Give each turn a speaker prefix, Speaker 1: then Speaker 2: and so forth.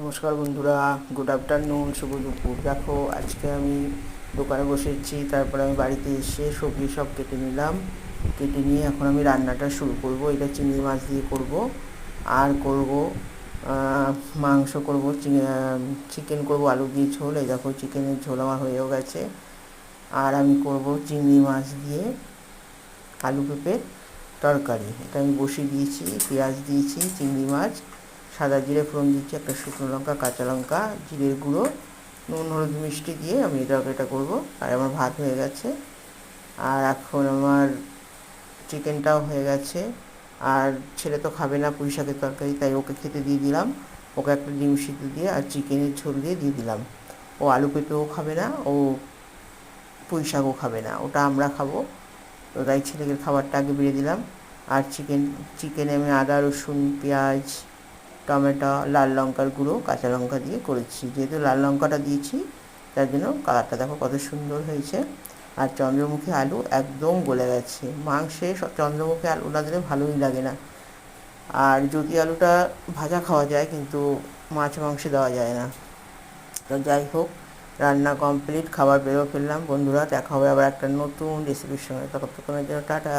Speaker 1: নমস্কার বন্ধুরা, good afternoon, শুভ দুপুর। দেখো, আজকে আমি দোকানে বসেছি, তারপরে আমি বাড়িতে এসে সবজি সব কেটে নিলাম। কেটে নিয়ে এখন আমি রান্নাটা শুরু করব। এটা চিংড়ি মাছ দিয়ে করব, আর করব মাংস করব, চিকেন করব, আলু দিয়ে ঝোল। এই দেখো, চিকেনের ঝোল আমার হয়েও গেছে। আর আমি করব চিংড়ি মাছ দিয়ে আলু পেঁপের তরকারি। এটা আমি বসিয়ে দিয়েছি, পেঁয়াজ দিয়েছি, চিংড়ি মাছ, সাদা জিরে ফোড়ন দিচ্ছি, একটা শুকনো লঙ্কা, কাঁচা লঙ্কা, জিরের গুঁড়ো, নুন হলুদ মিষ্টি দিয়ে আমি এটা করবো। আর আমার ভাত হয়ে গেছে। আর এখন আমার চিকেনটাও হয়ে গেছে। আর ছেলে তো খাবে না পুঁই শাকের তরকারি, তাই ওকে খেতে দিয়ে দিলাম। ওকে একটা ডিম সিদ্ধ দিয়ে আর চিকেনের ঝোল দিয়ে দিলাম। ও আলু পেঁপেও খাবে না, ও পুঁই শাকও খাবে না, ওটা আমরা খাবো। তো তাই ছেলেকে খাবারটা আগে বেড়ে দিলাম। আর চিকেনে আমি আদা রসুন পেঁয়াজ টমেটো লাল লঙ্কার গুঁড়ো কাঁচা লঙ্কা দিয়ে করেছি। যেহেতু লাল লঙ্কাটা দিয়েছি, তার জন্য কালারটা দেখো কত সুন্দর হয়েছে। আর চন্দ্রমুখী আলু একদম গলে গেছে। মাংসে চন্দ্রমুখী আলু না দিলে ভালোই লাগে না। আর যদি আলুটা ভাজা খাওয়া যায়, কিন্তু মাছ মাংসে দেওয়া যায় না। তো যাই হোক, রান্না কমপ্লিট, খাবার বেরো ফেললাম। বন্ধুরা, দেখা হবে আবার একটা নতুন রেসিপির সঙ্গে। ততক্ষণের জন্য টাটা।